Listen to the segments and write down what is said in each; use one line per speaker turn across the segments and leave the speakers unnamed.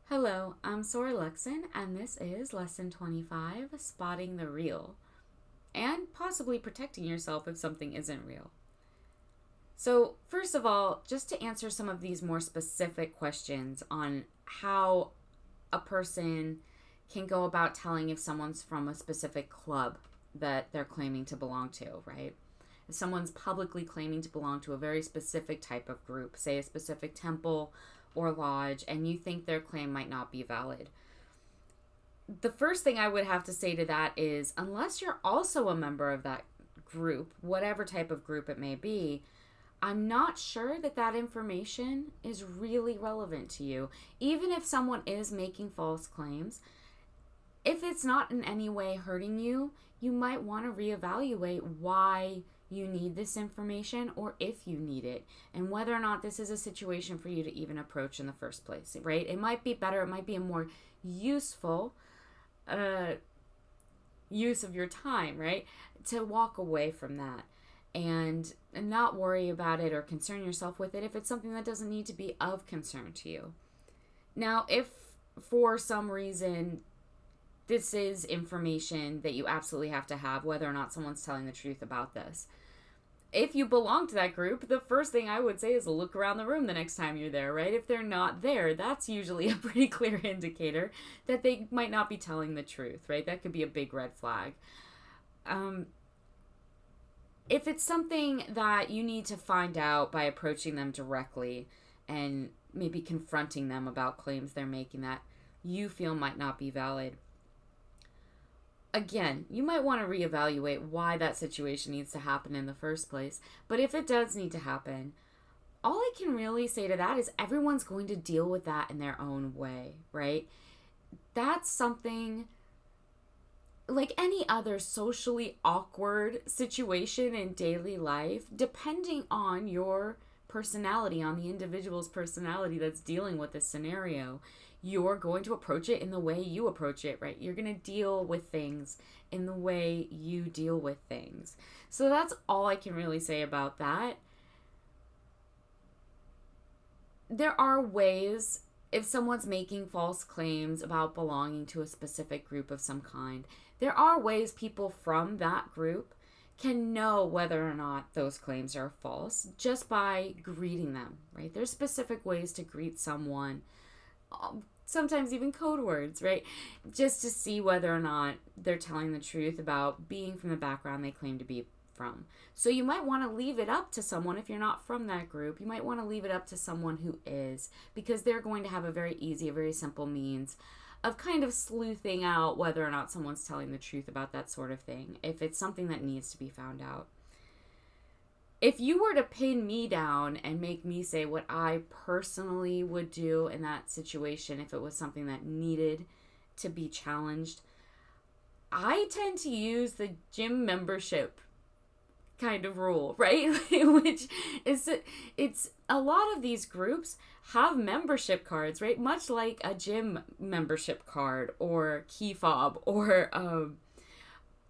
Hello, I'm Sora Luxon, and this is Lesson 25 Spotting the Real, and possibly protecting yourself if something isn't real. So, first of all, just to answer some of these more specific questions on how a person can go about telling if someone's from a specific club that they're claiming to belong to, right? If someone's publicly claiming to belong to a very specific type of group, say a specific temple or lodge, and you think their claim might not be valid. The first thing I would have to say to that is unless you're also a member of that group, whatever type of group it may be, I'm not sure that that information is really relevant to you. Even if someone is making false claims, if it's not in any way hurting you, you might want to reevaluate why you need this information or if you need it and whether or not this is a situation for you to even approach in the first place, right? It might be better, it might be a more useful use of your time, right? To walk away from that and not worry about it or concern yourself with it if it's something that doesn't need to be of concern to you. Now, if for some reason this is information that you absolutely have to have, whether or not someone's telling the truth about this. If you belong to that group, the first thing I would say is look around the room the next time you're there, right? If they're not there, that's usually a pretty clear indicator that they might not be telling the truth, right? That could be a big red flag. If it's something that you need to find out by approaching them directly and maybe confronting them about claims they're making that you feel might not be valid, again, you might want to reevaluate why that situation needs to happen in the first place. But if it does need to happen, all I can really say to that is everyone's going to deal with that in their own way, right? That's something like any other socially awkward situation in daily life, depending on your personality, on the individual's personality that's dealing with this scenario, you're going to approach it in the way you approach it, right? You're going to deal with things in the way you deal with things. So that's all I can really say about that. There are ways, if someone's making false claims about belonging to a specific group of some kind, there are ways people from that group can know whether or not those claims are false just by greeting them, right? There's specific ways to greet someone, sometimes even code words, right? Just to see whether or not they're telling the truth about being from the background they claim to be from. So you might want to leave it up to someone if you're not from that group. You might want to leave it up to someone who is, because they're going to have a very easy, a very simple means of kind of sleuthing out whether or not someone's telling the truth about that sort of thing, if it's something that needs to be found out. If you were to pin me down and make me say what I personally would do in that situation, if it was something that needed to be challenged, I tend to use the gym membership kind of rule, right? Which is, it's a lot of these groups have membership cards, right? Much like a gym membership card or key fob or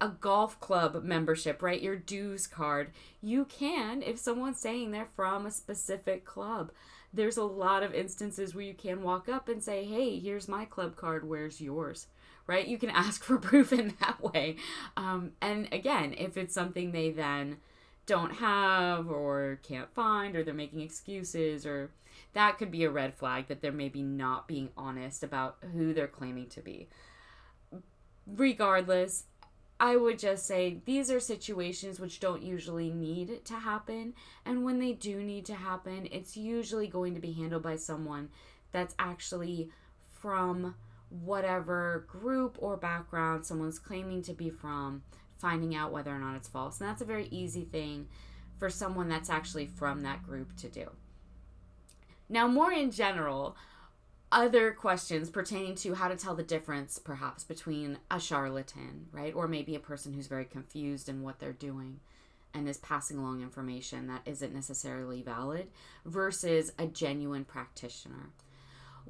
a golf club membership, right? Your dues card. You can, if someone's saying they're from a specific club, there's a lot of instances where you can walk up and say, hey, here's my club card, where's yours? Right? You can ask for proof in that way. And again, if it's something they then don't have or can't find, or they're making excuses, or that could be a red flag that they're maybe not being honest about who they're claiming to be. Regardless, I would just say these are situations which don't usually need to happen. And when they do need to happen, it's usually going to be handled by someone that's actually from whatever group or background someone's claiming to be from, finding out whether or not it's false. And that's a very easy thing for someone that's actually from that group to do. Now, more in general, other questions pertaining to how to tell the difference, perhaps, between a charlatan, right? Or maybe a person who's very confused in what they're doing and is passing along information that isn't necessarily valid versus a genuine practitioner.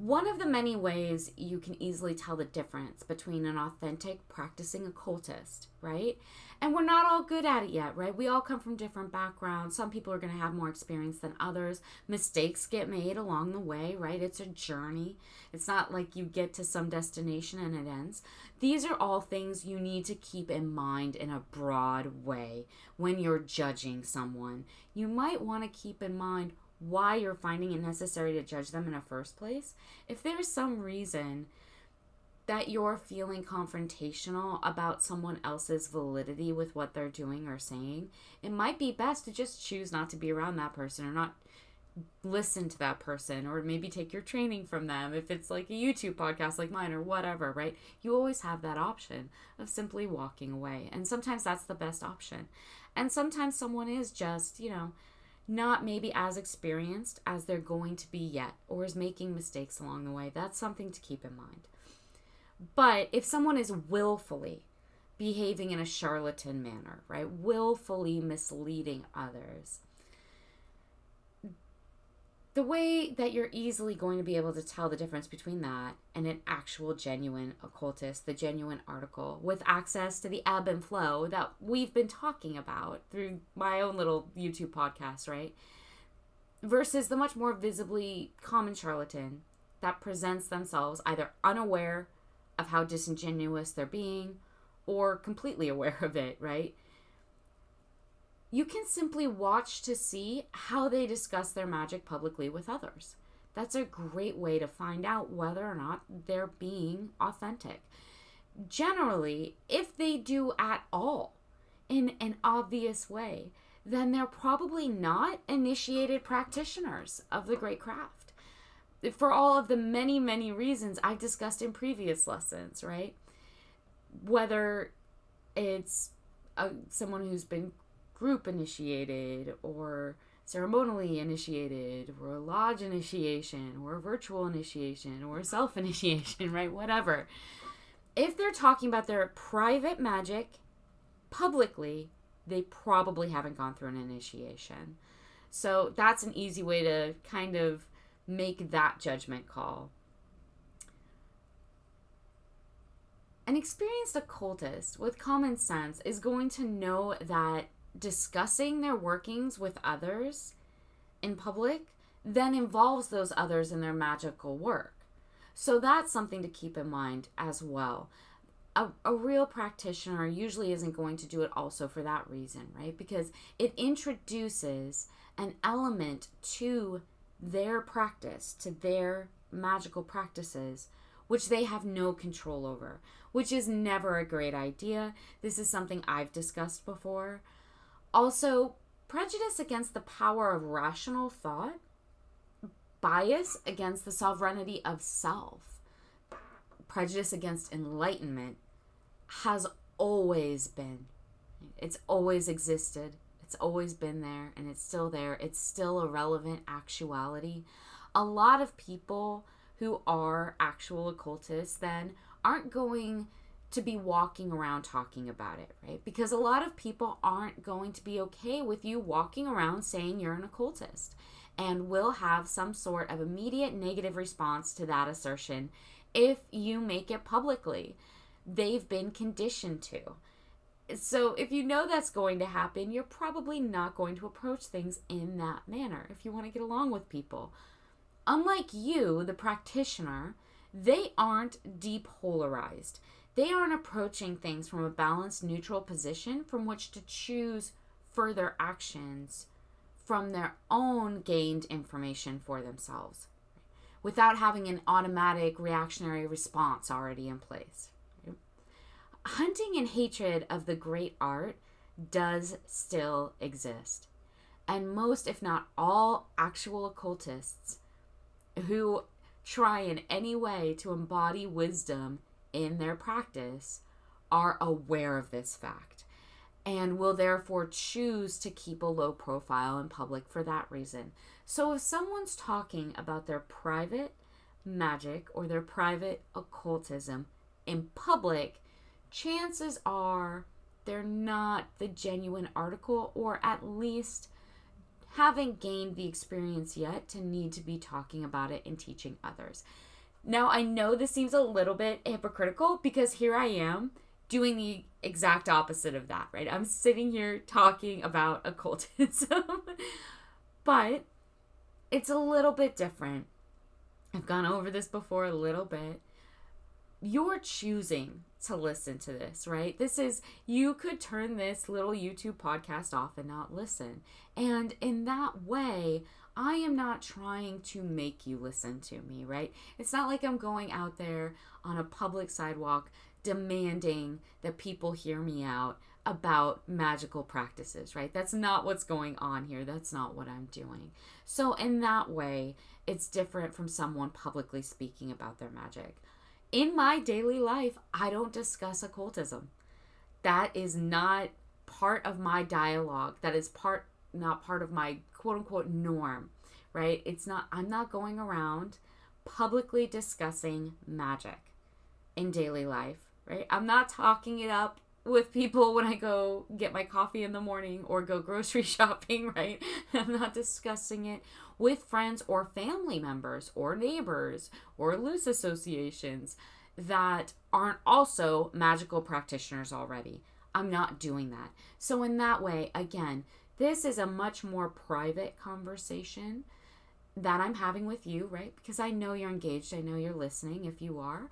One of the many ways you can easily tell the difference between an authentic practicing occultist, right? And we're not all good at it yet, right? We all come from different backgrounds. Some people are going to have more experience than others. Mistakes get made along the way, right? It's a journey. It's not like you get to some destination and it ends. These are all things you need to keep in mind in a broad way when you're judging someone. You might want to keep in mind why you're finding it necessary to judge them in the first place. If there's some reason that you're feeling confrontational about someone else's validity with what they're doing or saying, it might be best to just choose not to be around that person or not listen to that person, or maybe take your training from them if it's like a YouTube podcast like mine or whatever, right? You always have that option of simply walking away. And sometimes that's the best option. And sometimes someone is just, not maybe as experienced as they're going to be yet, or is making mistakes along the way. That's something to keep in mind. But if someone is willfully behaving in a charlatan manner, right, willfully misleading others, the way that you're easily going to be able to tell the difference between that and an actual genuine occultist, the genuine article with access to the ebb and flow that we've been talking about through my own little YouTube podcast, right? Versus the much more visibly common charlatan that presents themselves either unaware of how disingenuous they're being or completely aware of it, right? You can simply watch to see how they discuss their magic publicly with others. That's a great way to find out whether or not they're being authentic. Generally, if they do at all in an obvious way, then they're probably not initiated practitioners of the great craft. For all of the many, many reasons I've discussed in previous lessons, right? Whether it's someone who's been group initiated or ceremonially initiated or a lodge initiation or a virtual initiation or self-initiation, right? Whatever. If they're talking about their private magic publicly, they probably haven't gone through an initiation. So that's an easy way to kind of make that judgment call. An experienced occultist with common sense is going to know that discussing their workings with others in public then involves those others in their magical work. So that's something to keep in mind as well. A real practitioner usually isn't going to do it also for that reason, right? Because it introduces an element to their practice, to their magical practices, which they have no control over, which is never a great idea. This is something I've discussed before. Also, prejudice against the power of rational thought, bias against the sovereignty of self, prejudice against enlightenment has always been. It's always existed. It's always been there, and it's still there. It's still a relevant actuality. A lot of people who are actual occultists then aren't going to be walking around talking about it, right? Because a lot of people aren't going to be okay with you walking around saying you're an occultist and will have some sort of immediate negative response to that assertion if you make it publicly. They've been conditioned to. So if you know that's going to happen, you're probably not going to approach things in that manner if you want to get along with people. Unlike you, the practitioner, they aren't depolarized. They aren't approaching things from a balanced, neutral position from which to choose further actions from their own gained information for themselves without having an automatic reactionary response already in place. Hunting and hatred of the great art does still exist. And most, if not all, actual occultists who try in any way to embody wisdom in their practice are aware of this fact and will therefore choose to keep a low profile in public for that reason. So if someone's talking about their private magic or their private occultism in public, chances are they're not the genuine article, or at least haven't gained the experience yet to need to be talking about it and teaching others. Now, I know this seems a little bit hypocritical because here I am doing the exact opposite of that, right? I'm sitting here talking about occultism, but it's a little bit different. I've gone over this before a little bit. You're choosing to listen to this, right? You could turn this little YouTube podcast off and not listen. And in that way, I am not trying to make you listen to me, right? It's not like I'm going out there on a public sidewalk demanding that people hear me out about magical practices, right? That's not what's going on here. That's not what I'm doing. So in that way, it's different from someone publicly speaking about their magic. In my daily life, I don't discuss occultism. That is not part of my dialogue. That is not part of my quote unquote norm, right? I'm not going around publicly discussing magic in daily life, right? I'm not talking it up with people when I go get my coffee in the morning or go grocery shopping, right? I'm not discussing it with friends or family members or neighbors or loose associations that aren't also magical practitioners already. I'm not doing that. So in that way, again, this is a much more private conversation that I'm having with you, right? Because I know you're engaged. I know you're listening if you are.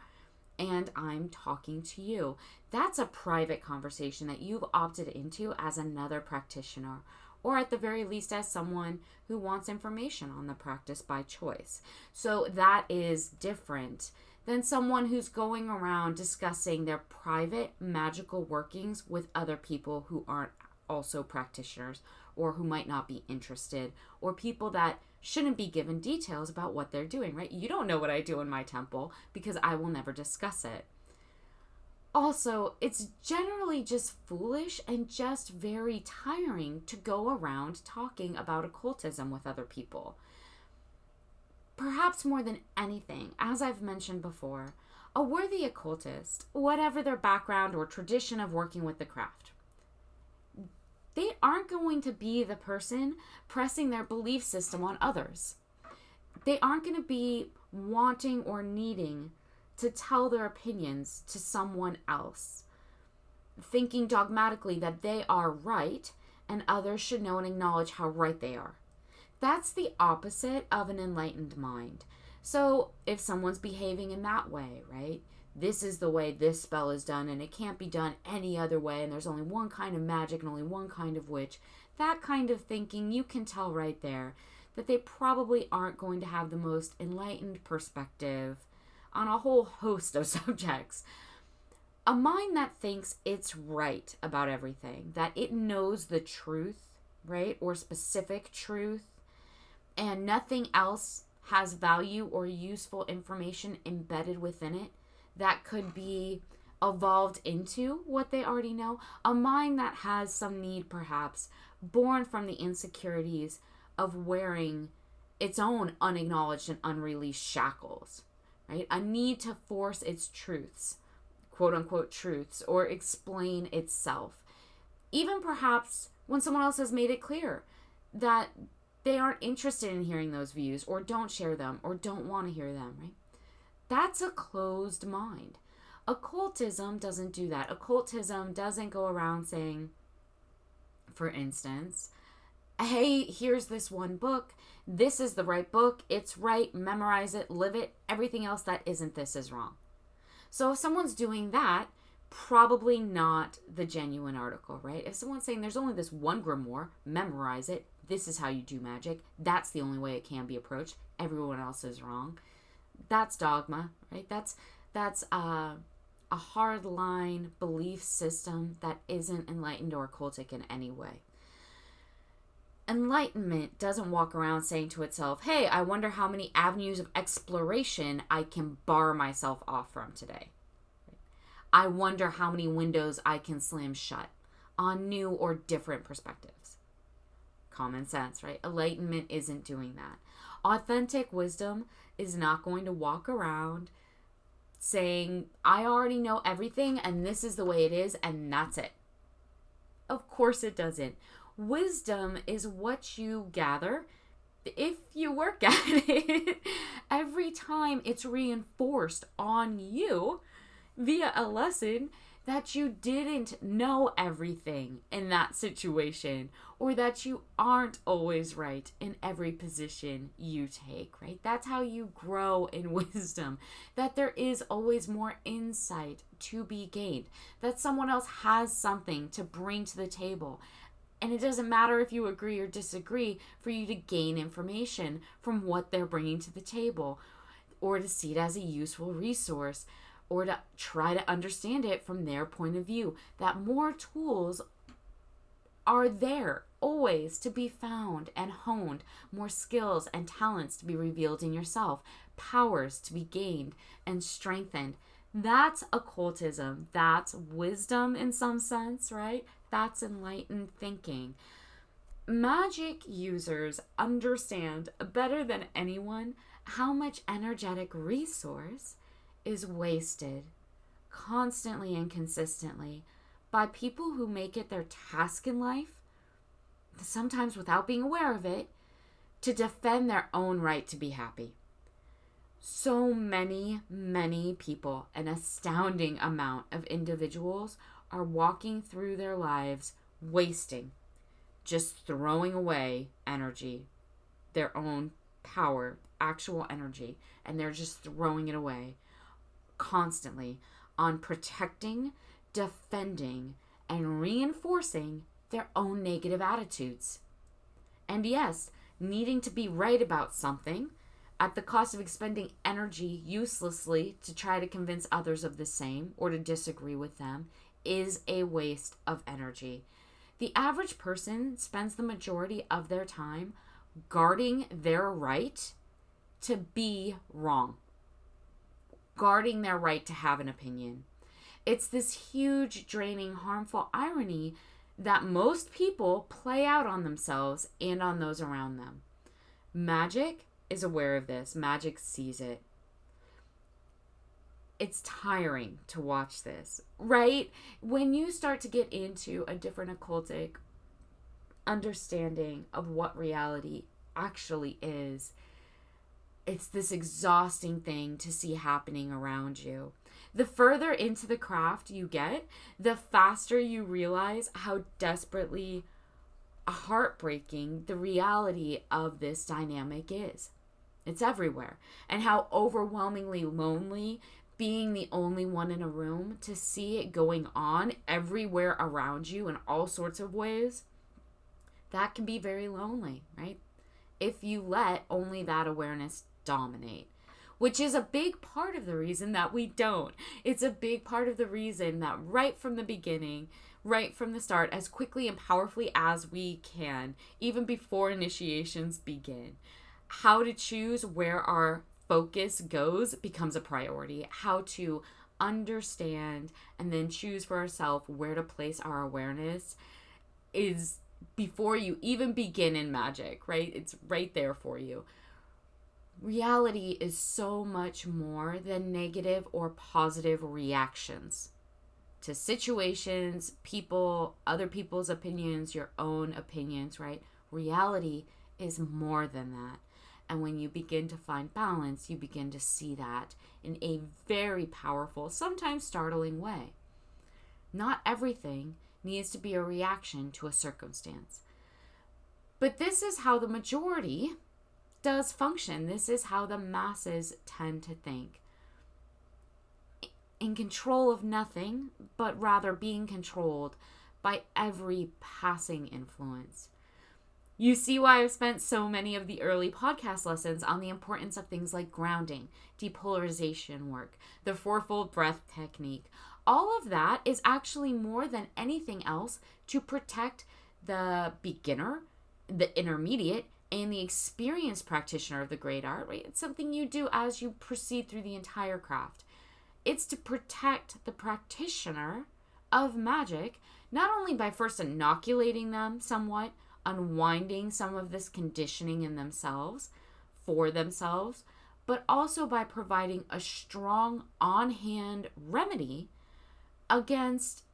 And I'm talking to you. That's a private conversation that you've opted into as another practitioner, or at the very least as someone who wants information on the practice by choice. So that is different than someone who's going around discussing their private magical workings with other people who aren't also practitioners or who might not be interested, or people that shouldn't be given details about what they're doing, right? You don't know what I do in my temple because I will never discuss it. Also, it's generally just foolish and just very tiring to go around talking about occultism with other people. Perhaps more than anything, as I've mentioned before, a worthy occultist, whatever their background or tradition of working with the craft, they aren't going to be the person pressing their belief system on others. They aren't going to be wanting or needing to tell their opinions to someone else, thinking dogmatically that they are right and others should know and acknowledge how right they are. That's the opposite of an enlightened mind. So if someone's behaving in that way, right? This is the way this spell is done and it can't be done any other way and there's only one kind of magic and only one kind of witch. That kind of thinking, you can tell right there that they probably aren't going to have the most enlightened perspective on a whole host of subjects. A mind that thinks it's right about everything, that it knows the truth, right, or specific truth, and nothing else has value or useful information embedded within it that could be evolved into what they already know. A mind that has some need, perhaps, born from the insecurities of wearing its own unacknowledged and unreleased shackles, right? A need to force its truths, quote unquote truths, or explain itself. Even perhaps when someone else has made it clear that they aren't interested in hearing those views or don't share them or don't want to hear them, right? That's a closed mind. Occultism doesn't do that. Occultism doesn't go around saying, for instance, hey, here's this one book. This is the right book. It's right. Memorize it. Live it. Everything else that isn't this is wrong. So if someone's doing that, probably not the genuine article, right? If someone's saying there's only this one grimoire, memorize it. This is how you do magic. That's the only way it can be approached. Everyone else is wrong. That's dogma, right? That's a hard line belief system that isn't enlightened or occultic in any way. Enlightenment doesn't walk around saying to itself, hey, I wonder how many avenues of exploration I can bar myself off from today. I wonder how many windows I can slam shut on new or different perspectives. Common sense, right? Enlightenment isn't doing that. Authentic wisdom is not going to walk around saying, I already know everything and this is the way it is and that's it. Of course it doesn't. Wisdom is what you gather if you work at it. Every time it's reinforced on you via a lesson that you didn't know everything in that situation, or that you aren't always right in every position you take, right? That's how you grow in wisdom, that there is always more insight to be gained, that someone else has something to bring to the table. And it doesn't matter if you agree or disagree for you to gain information from what they're bringing to the table, or to see it as a useful resource, or to try to understand it from their point of view. That more tools are there always to be found and honed, more skills and talents to be revealed in yourself, powers to be gained and strengthened. That's occultism. That's wisdom in some sense, right? That's enlightened thinking. Magic users understand better than anyone how much energetic resource is wasted constantly and consistently by people who make it their task in life, sometimes without being aware of it, to defend their own right to be happy. So many people, an astounding amount of individuals, are walking through their lives wasting, just throwing away energy, their own power, actual energy, and they're just throwing it away constantly on protecting, defending, and reinforcing their own negative attitudes. And yes, needing to be right about something at the cost of expending energy uselessly to try to convince others of the same or to disagree with them is a waste of energy. The average person spends the majority of their time guarding their right to be wrong, guarding their right to have an opinion. It's this huge, draining, harmful irony that most people play out on themselves and on those around them. Magick is aware of this. Magick sees it. It's tiring to watch this, right? When you start to get into a different occultic understanding of what reality actually is, it's this exhausting thing to see happening around you. The further into the craft you get, the faster you realize how desperately heartbreaking the reality of this dynamic is. It's everywhere. And how overwhelmingly lonely being the only one in a room to see it going on everywhere around you in all sorts of ways, that can be very lonely, right? If you let only that awareness dominate, which is a big part of the reason that we don't. It's a big part of the reason that right from the beginning, right from the start, as quickly and powerfully as we can, even before initiations begin, how to choose where our focus goes becomes a priority. How to understand and then choose for ourselves where to place our awareness is before you even begin in Magick, right? It's right there for you. Reality is so much more than negative or positive reactions to situations, people, other people's opinions, your own opinions, right? Reality is more than that. And when you begin to find balance, you begin to see that in a very powerful, sometimes startling way. Not everything needs to be a reaction to a circumstance. But this is how the majority does function. This is how the masses tend to think. In control of nothing, but rather being controlled by every passing influence. You see why I've spent so many of the early podcast lessons on the importance of things like grounding, depolarization work, the fourfold breath technique. All of that is actually more than anything else to protect the beginner, the intermediate, and the experienced practitioner of the great art, right? It's something you do as you proceed through the entire craft. It's to protect the practitioner of Magick, not only by first inoculating them somewhat, unwinding some of this conditioning in themselves, for themselves, but also by providing a strong on-hand remedy against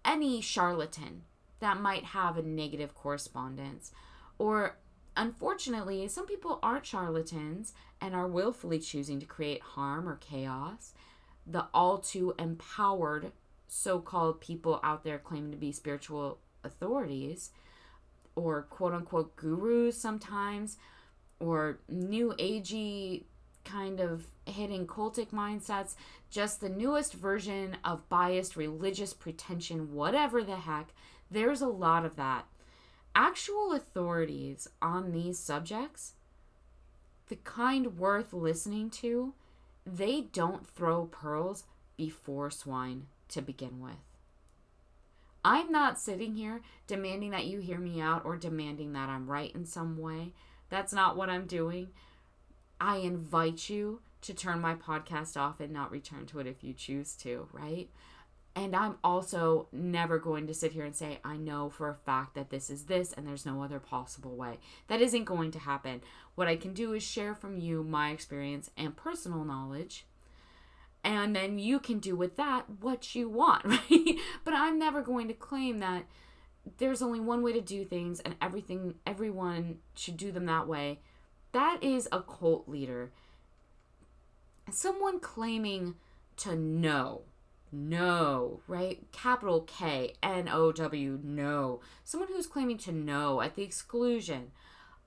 any charlatan that might have a negative correspondence. Or unfortunately, some people aren't charlatans and are willfully choosing to create harm or chaos. The all too empowered so-called people out there claiming to be spiritual authorities or quote-unquote gurus sometimes, or new agey kind of hitting cultic mindsets, just the newest version of biased religious pretension, whatever the heck. There's a lot of that. Actual authorities on these subjects, the kind worth listening to, they don't throw pearls before swine to begin with. I'm not sitting here demanding that you hear me out or demanding that I'm right in some way. That's not what I'm doing. I invite you to turn my podcast off and not return to it if you choose to, right? And I'm also never going to sit here and say, I know for a fact that this is this and there's no other possible way. That isn't going to happen. What I can do is share from you my experience and personal knowledge, and then you can do with that what you want, right? But I'm never going to claim that there's only one way to do things and everyone should do them that way. That is a cult leader. Someone claiming to know, right? Capital K, N-O-W, know. Someone who's claiming to know at the exclusion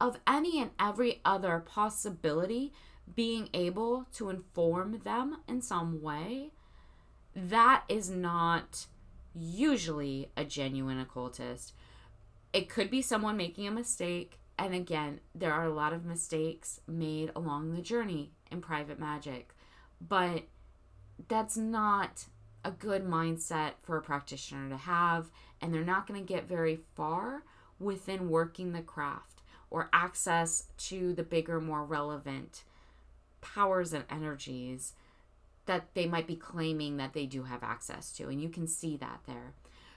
of any and every other possibility being able to inform them in some way, that is not usually a genuine occultist. It could be someone making a mistake. And again, there are a lot of mistakes made along the journey in private magic. But that's not a good mindset for a practitioner to have. And they're not going to get very far within working the craft or access to the bigger, more relevant powers and energies that they might be claiming that they do have access to. And you can see that there.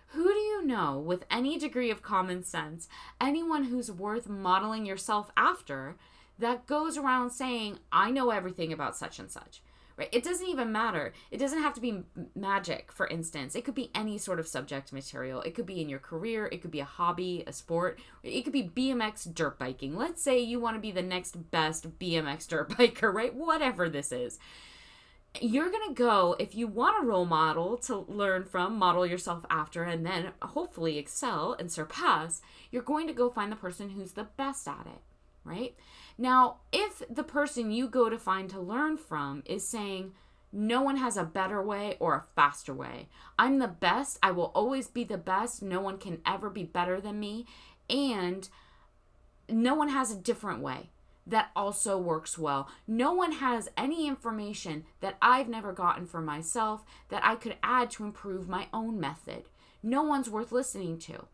Who do you know with any degree of common sense, anyone who's worth modeling yourself after, that goes around saying, I know everything about such and such, right? It doesn't even matter. It doesn't have to be magic, for instance. It could be any sort of subject material. It could be in your career. It could be a hobby, a sport. It could be BMX dirt biking. Let's say you want to be the next best BMX dirt biker, right? Whatever this is. You're going to go, if you want a role model to learn from, model yourself after, and then hopefully excel and surpass, you're going to go find the person who's the best at it, right? Now, if the person you go to find to learn from is saying, no one has a better way or a faster way. I'm the best. I will always be the best. No one can ever be better than me. And no one has a different way that also works well. No one has any information that I've never gotten for myself that I could add to improve my own method. No one's worth listening to.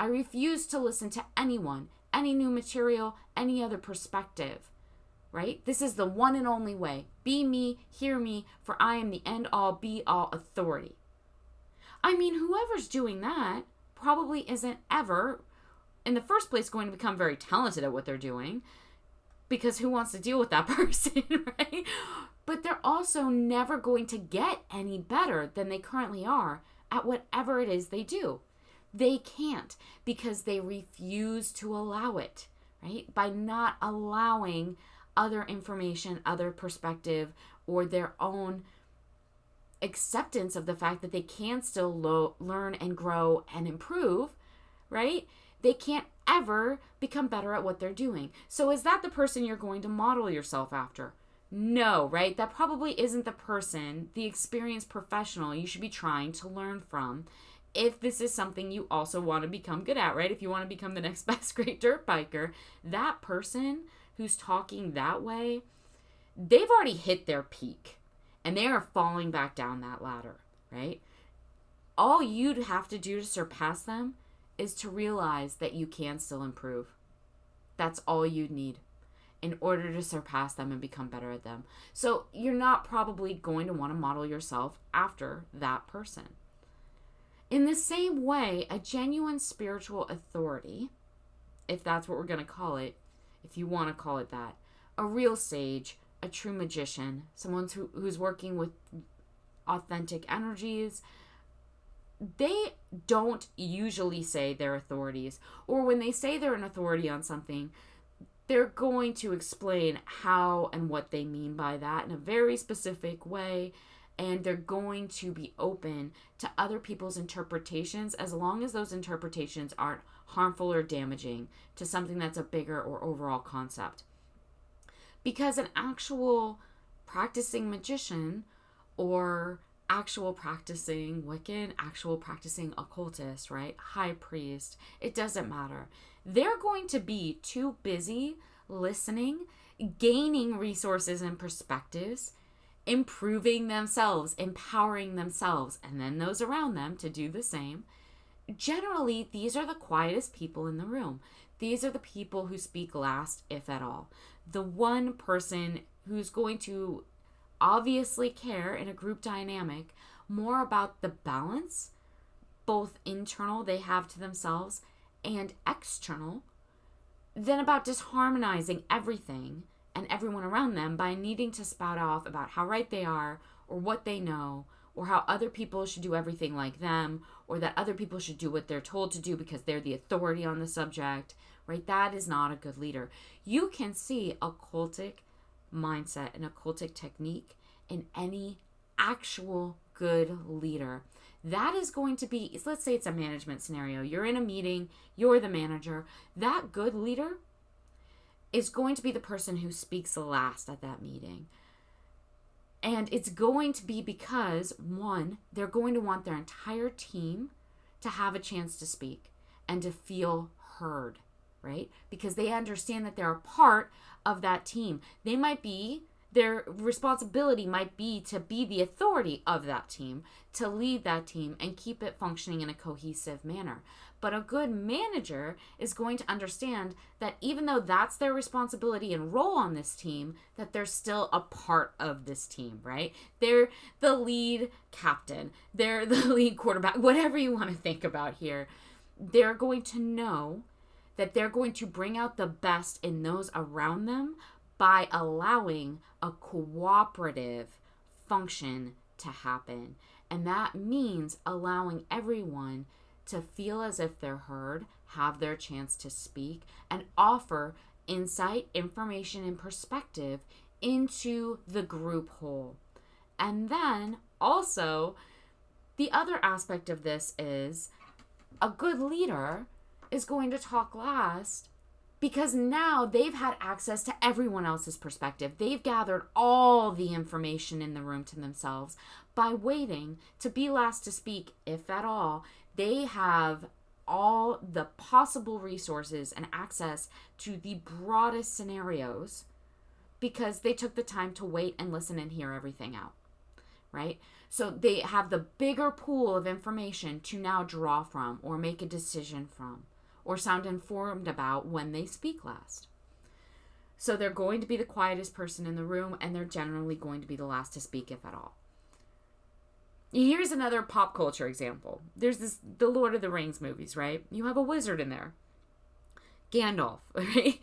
I refuse to listen to anyone, any new material, any other perspective, right? This is the one and only way. Be me, hear me, for I am the end-all, be-all authority. I mean, whoever's doing that probably isn't ever, in the first place, going to become very talented at what they're doing, because who wants to deal with that person, right? But they're also never going to get any better than they currently are at whatever it is they do. They can't, because they refuse to allow it, right? By not allowing other information, other perspective, or their own acceptance of the fact that they can still learn and grow and improve, right? They can't ever become better at what they're doing. So is that the person you're going to model yourself after? No, right? That probably isn't the person, the experienced professional you should be trying to learn from if this is something you also want to become good at, right? If you want to become the next best great dirt biker, that person who's talking that way, they've already hit their peak and they are falling back down that ladder, right? All you'd have to do to surpass them is to realize that you can still improve. That's all you need in order to surpass them and become better at them. So you're not probably going to want to model yourself after that person. In the same way, a genuine spiritual authority, if that's what we're going to call it, if you want to call it that, a real sage, a true magician, someone who's working with authentic energies, they don't usually say they're authorities, or when they say they're an authority on something, they're going to explain how and what they mean by that in a very specific way, and they're going to be open to other people's interpretations as long as those interpretations aren't harmful or damaging to something that's a bigger or overall concept. Because an actual practicing magician or actual practicing Wiccan, actual practicing occultist, right? High priest, it doesn't matter. They're going to be too busy listening, gaining resources and perspectives, improving themselves, empowering themselves, and then those around them to do the same. Generally, these are the quietest people in the room. These are the people who speak last, if at all. The one person who's going to obviously care in a group dynamic more about the balance, both internal they have to themselves and external, than about disharmonizing everything and everyone around them by needing to spout off about how right they are or what they know or how other people should do everything like them or that other people should do what they're told to do because they're the authority on the subject, right? That is not a good leader. You can see occultic mindset and occultic technique in any actual good leader. That is going to be, let's say it's a management scenario. You're in a meeting, you're the manager. That good leader is going to be the person who speaks last at that meeting. And it's going to be because, one, they're going to want their entire team to have a chance to speak and to feel heard, right? Because they understand that they're a part of that team. Their responsibility might be to be the authority of that team, to lead that team and keep it functioning in a cohesive manner. But a good manager is going to understand that even though that's their responsibility and role on this team, that they're still a part of this team, right? They're the lead captain. They're the lead quarterback, whatever you want to think about here. They're going to know that they're going to bring out the best in those around them by allowing a cooperative function to happen. And that means allowing everyone to feel as if they're heard, have their chance to speak, and offer insight, information, and perspective into the group whole. And then also, the other aspect of this is a good leader is going to talk last because now they've had access to everyone else's perspective. They've gathered all the information in the room to themselves. By waiting to be last to speak, if at all, they have all the possible resources and access to the broadest scenarios because they took the time to wait and listen and hear everything out, right? So they have the bigger pool of information to now draw from or make a decision from or sound informed about when they speak last. So they're going to be the quietest person in the room, and they're generally going to be the last to speak, if at all. Here's another pop culture example. There's the Lord of the Rings movies, right? You have a wizard in there. Gandalf, right?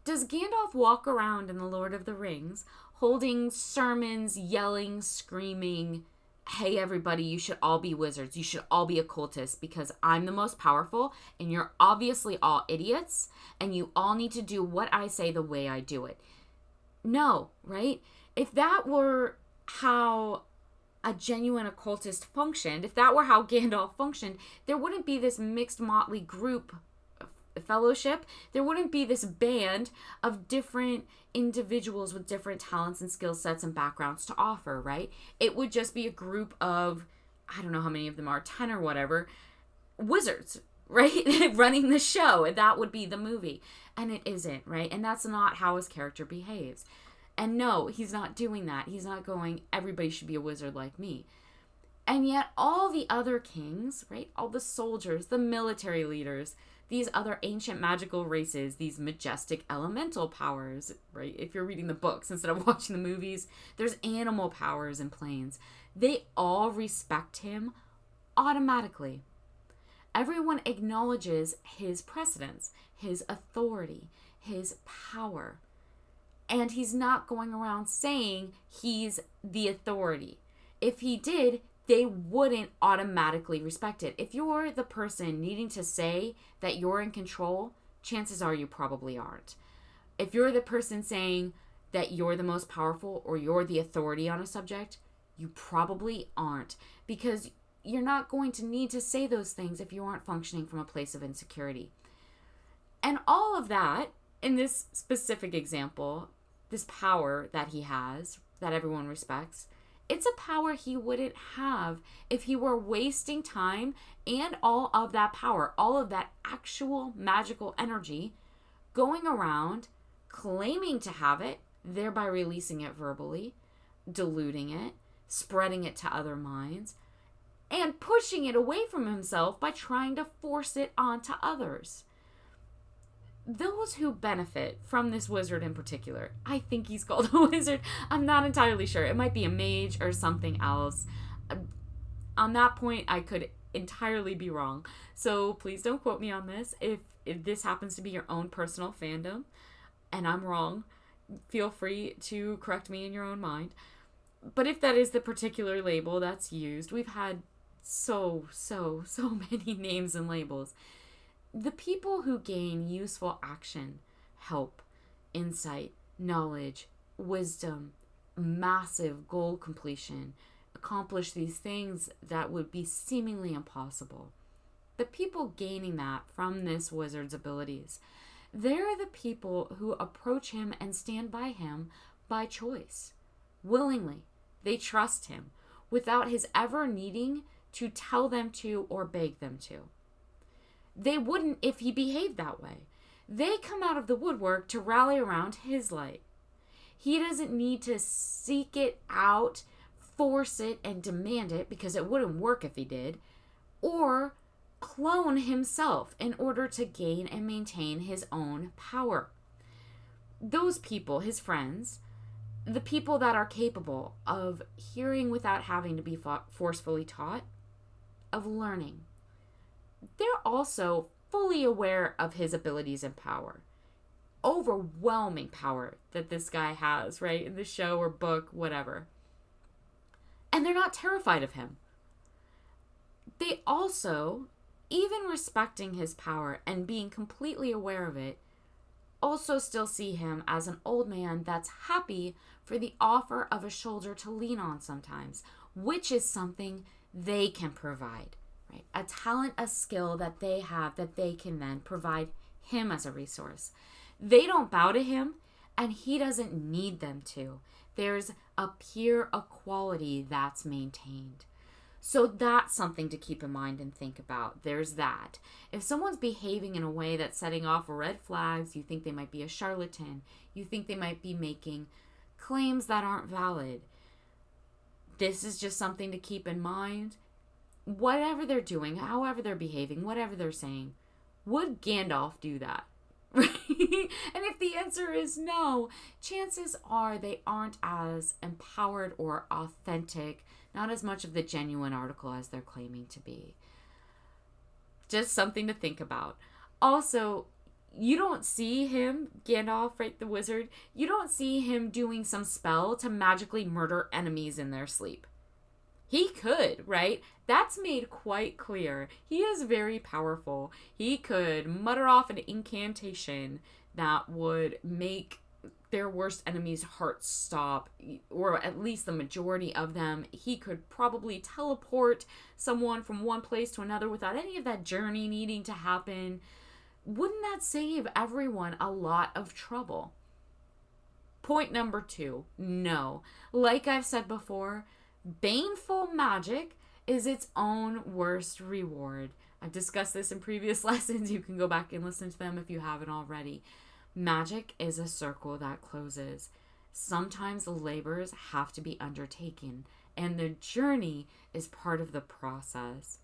Does Gandalf walk around in the Lord of the Rings holding sermons, yelling, screaming, hey everybody, you should all be wizards, you should all be occultists because I'm the most powerful and you're obviously all idiots and you all need to do what I say the way I do it? No, right? If that were how a genuine occultist functioned, if that were how Gandalf functioned, there wouldn't be this mixed motley group fellowship. There wouldn't be this band of different individuals with different talents and skill sets and backgrounds to offer, right? It would just be a group of, I don't know how many of them are, 10 or whatever, wizards, right? Running the show. And that would be the movie. And it isn't, right? And that's not how his character behaves. And no, he's not doing that. He's not going, everybody should be a wizard like me. And yet all the other kings, right? All the soldiers, the military leaders, these other ancient magical races, these majestic elemental powers, right? If you're reading the books instead of watching the movies, there's animal powers and planes. They all respect him automatically. Everyone acknowledges his precedence, his authority, his power. And he's not going around saying he's the authority. If he did, they wouldn't automatically respect it. If you're the person needing to say that you're in control, chances are you probably aren't. If you're the person saying that you're the most powerful or you're the authority on a subject, you probably aren't, because you're not going to need to say those things if you aren't functioning from a place of insecurity. And all of that, in this specific example, this power that he has, that everyone respects, it's a power he wouldn't have if he were wasting time and all of that power, all of that actual magical energy, going around claiming to have it, thereby releasing it verbally, diluting it, spreading it to other minds, and pushing it away from himself by trying to force it onto others. Those who benefit from this wizard in particular, I think he's called a wizard. I'm not entirely sure. It might be a mage or something else. On that point, I could entirely be wrong. So please don't quote me on this. If this happens to be your own personal fandom and I'm wrong, feel free to correct me in your own mind. But if that is the particular label that's used, we've had so many names and labels. The people who gain useful action, help, insight, knowledge, wisdom, massive goal completion, accomplish these things that would be seemingly impossible. The people gaining that from this wizard's abilities, they're the people who approach him and stand by him by choice, willingly. They trust him without his ever needing to tell them to or beg them to. They wouldn't if he behaved that way. They come out of the woodwork to rally around his light. He doesn't need to seek it out, force it, and demand it, because it wouldn't work if he did, or clone himself in order to gain and maintain his own power. Those people, his friends, the people that are capable of hearing without having to be forcefully taught, of learning, they're also fully aware of his abilities and power. Overwhelming power that this guy has, right? In the show or book, whatever. And they're not terrified of him. They also, even respecting his power and being completely aware of it, also still see him as an old man that's happy for the offer of a shoulder to lean on sometimes, which is something they can provide. Right? A talent, a skill that they have that they can then provide him as a resource. They don't bow to him, and he doesn't need them to. There's a pure equality that's maintained. So that's something to keep in mind and think about. There's that. If someone's behaving in a way that's setting off red flags, you think they might be a charlatan, you think they might be making claims that aren't valid, this is just something to keep in mind. Whatever they're doing, however they're behaving, whatever they're saying, would Gandalf do that? Right? And if the answer is no, chances are they aren't as empowered or authentic, not as much of the genuine article as they're claiming to be. Just something to think about. Also, you don't see him, Gandalf, right, the wizard, you don't see him doing some spell to magically murder enemies in their sleep. He could, right? That's made quite clear. He is very powerful. He could mutter off an incantation that would make their worst enemies' hearts stop, or at least the majority of them. He could probably teleport someone from one place to another without any of that journey needing to happen. Wouldn't that save everyone a lot of trouble? Point number 2, no. Like I've said before, baneful magic is its own worst reward. I've discussed this in previous lessons. You can go back and listen to them if you haven't already. Magic is a circle that closes. Sometimes the labors have to be undertaken, and the journey is part of the process.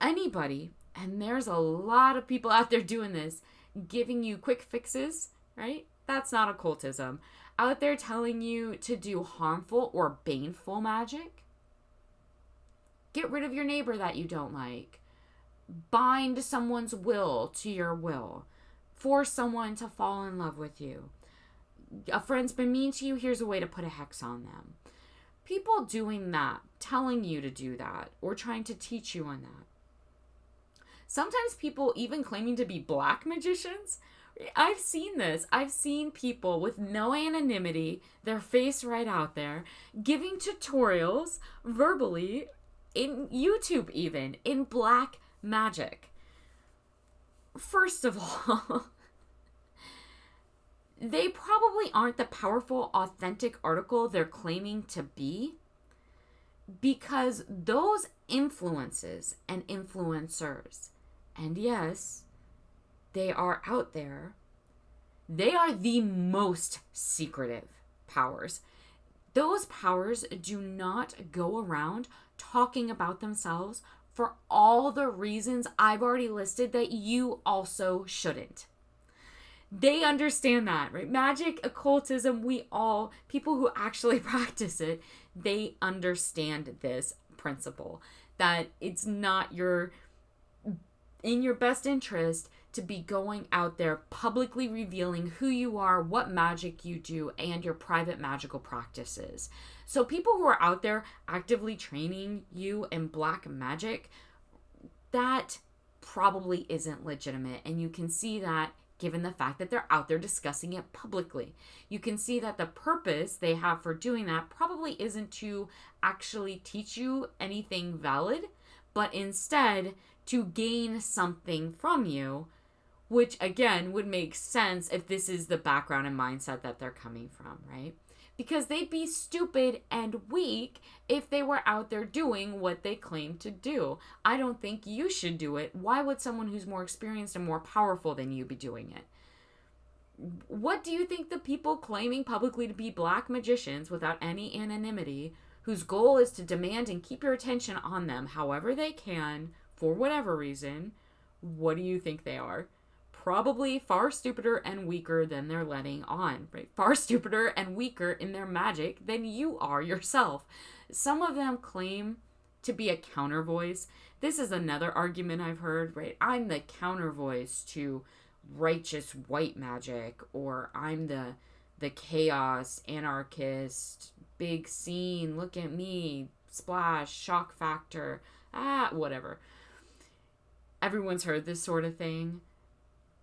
Anybody, and there's a lot of people out there doing this, giving you quick fixes, right? That's not occultism. Out there telling you to do harmful or baneful magic. Get rid of your neighbor that you don't like. Bind someone's will to your will. Force someone to fall in love with you. A friend's been mean to you, here's a way to put a hex on them. People doing that telling you to do that or trying to teach you on that. Sometimes people even claiming to be black magicians. I've seen this. I've seen people with no anonymity, their face right out there, giving tutorials verbally in YouTube even, in black magic. First of all, they probably aren't the powerful, authentic article they're claiming to be, because those influences and influencers, and yes, they are out there, they are the most secretive powers. Those powers do not go around talking about themselves for all the reasons I've already listed that you also shouldn't. They understand that, right? Magic, occultism, people who actually practice it, they understand this principle, that it's not in your best interest to be going out there publicly revealing who you are, what magic you do, and your private magical practices. So people who are out there actively training you in black magic, that probably isn't legitimate. And you can see that given the fact that they're out there discussing it publicly. You can see that the purpose they have for doing that probably isn't to actually teach you anything valid, but instead to gain something from you, which again would make sense if this is the background and mindset that they're coming from, right? Because they'd be stupid and weak if they were out there doing what they claim to do. I don't think you should do it. Why would someone who's more experienced and more powerful than you be doing it? What do you think the people claiming publicly to be black magicians without any anonymity, whose goal is to demand and keep your attention on them however they can, for whatever reason, what do you think they are? Probably far stupider and weaker than they're letting on, right? Far stupider and weaker in their magic than you are yourself. Some of them claim to be a counter voice. This is another argument I've heard, right? I'm the counter voice to righteous white magic, or I'm the chaos anarchist, big scene, look at me, splash, shock factor, whatever. Everyone's heard this sort of thing.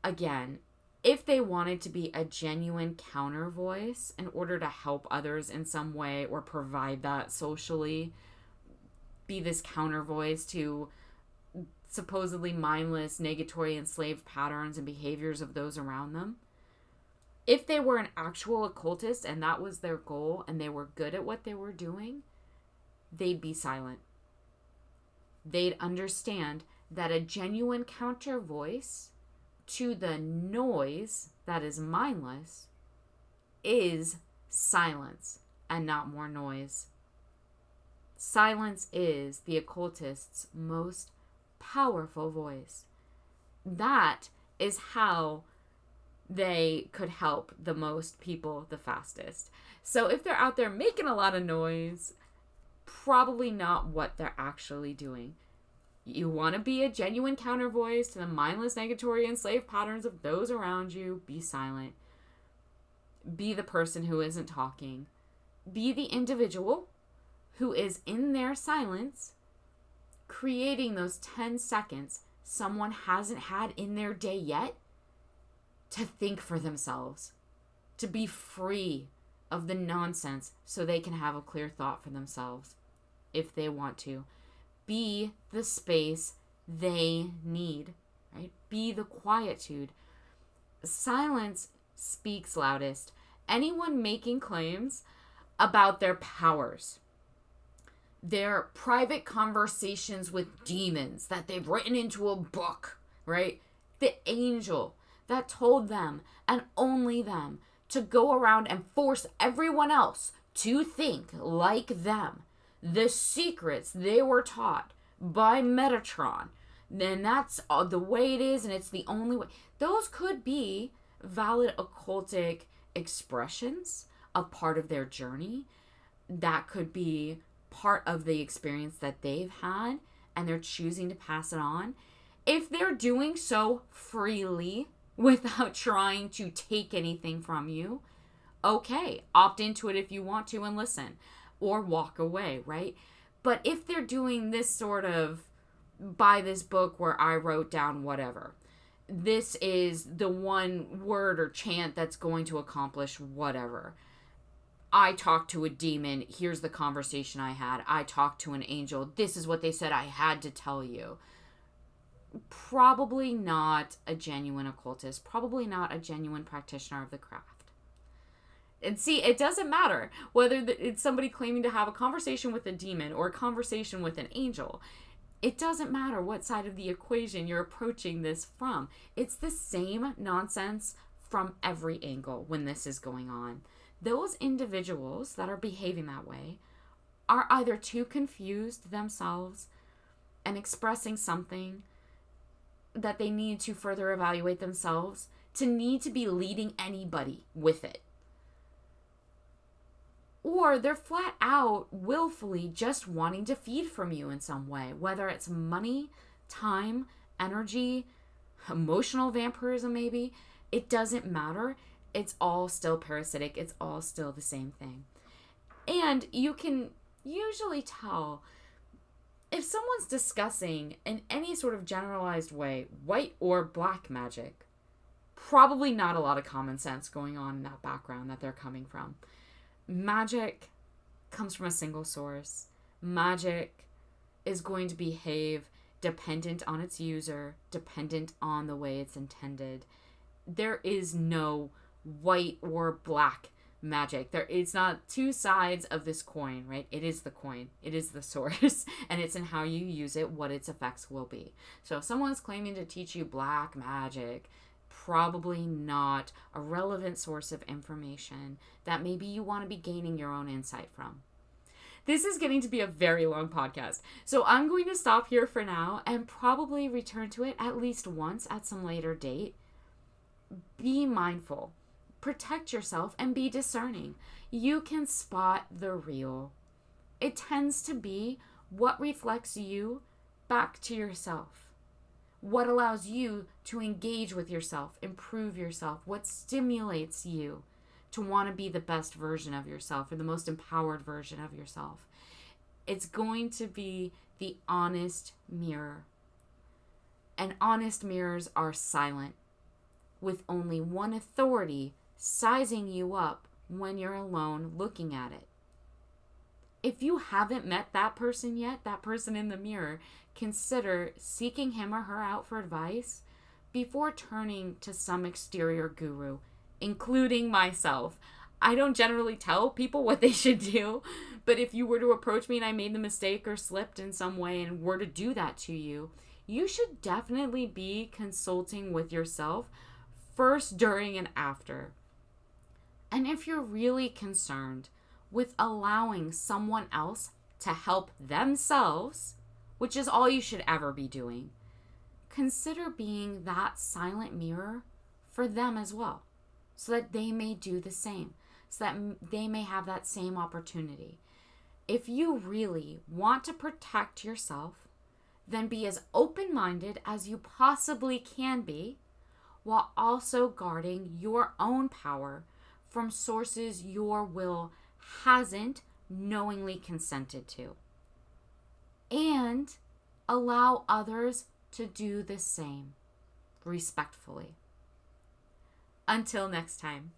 Again, if they wanted to be a genuine counter voice in order to help others in some way or provide that socially, be this counter voice to supposedly mindless, negatory, enslaved patterns and behaviors of those around them, if they were an actual occultist and that was their goal and they were good at what they were doing, they'd be silent. They'd understand that a genuine counter voice to the noise that is mindless is silence and not more noise. Silence is the occultist's most powerful voice. That is how they could help the most people the fastest. So if they're out there making a lot of noise, probably not what they're actually doing. You want to be a genuine counter voice to the mindless, negatory, enslaved patterns of those around you, be silent. Be the person who isn't talking. Be the individual who is in their silence, creating those 10 seconds someone hasn't had in their day yet to think for themselves, to be free of the nonsense so they can have a clear thought for themselves if they want to. Be the space they need, right? Be the quietude. Silence speaks loudest. Anyone making claims about their powers, their private conversations with demons that they've written into a book, right? The angel that told them and only them to go around and force everyone else to think like them. The secrets they were taught by Metatron, then that's the way it is, and it's the only way. Those could be valid occultic expressions of part of their journey. That could be part of the experience that they've had, and they're choosing to pass it on. If they're doing so freely without trying to take anything from you, okay, opt into it if you want to and listen. Or walk away, right? But if they're doing this sort of, buy this book where I wrote down whatever, this is the one word or chant that's going to accomplish whatever. I talked to a demon. Here's the conversation I had. I talked to an angel. This is what they said I had to tell you. Probably not a genuine occultist. Probably not a genuine practitioner of the craft. And see, it doesn't matter whether it's somebody claiming to have a conversation with a demon or a conversation with an angel. It doesn't matter what side of the equation you're approaching this from. It's the same nonsense from every angle when this is going on. Those individuals that are behaving that way are either too confused themselves and expressing something that they need to further evaluate themselves to need to be leading anybody with it. Or they're flat out willfully just wanting to feed from you in some way, whether it's money, time, energy, emotional vampirism maybe. It doesn't matter. It's all still parasitic. It's all still the same thing. And you can usually tell if someone's discussing in any sort of generalized way white or black magic, probably not a lot of common sense going on in that background that they're coming from. Magic comes from a single source. Magic is going to behave dependent on its user, dependent on the way it's intended. There is no white or black magic. It's not two sides of this coin, right? It is the coin. It is the source. And it's in how you use it, what its effects will be. So if someone's claiming to teach you black magic, probably not a relevant source of information that maybe you want to be gaining your own insight from. This is getting to be a very long podcast, so I'm going to stop here for now and probably return to it at least once at some later date. Be mindful, protect yourself, and be discerning. You can spot the real. It tends to be what reflects you back to yourself. What allows you to engage with yourself, improve yourself, what stimulates you to want to be the best version of yourself or the most empowered version of yourself. It's going to be the honest mirror. And honest mirrors are silent, with only one authority sizing you up when you're alone looking at it. If you haven't met that person yet, that person in the mirror, consider seeking him or her out for advice before turning to some exterior guru, including myself. I don't generally tell people what they should do, but if you were to approach me and I made the mistake or slipped in some way and were to do that to you, you should definitely be consulting with yourself first, during, and after. And if you're really concerned with allowing someone else to help themselves, which is all you should ever be doing, consider being that silent mirror for them as well, so that they may do the same, so that they may have that same opportunity. If you really want to protect yourself, then be as open-minded as you possibly can be, while also guarding your own power from sources your will hasn't knowingly consented to. And allow others to do the same, respectfully. Until next time.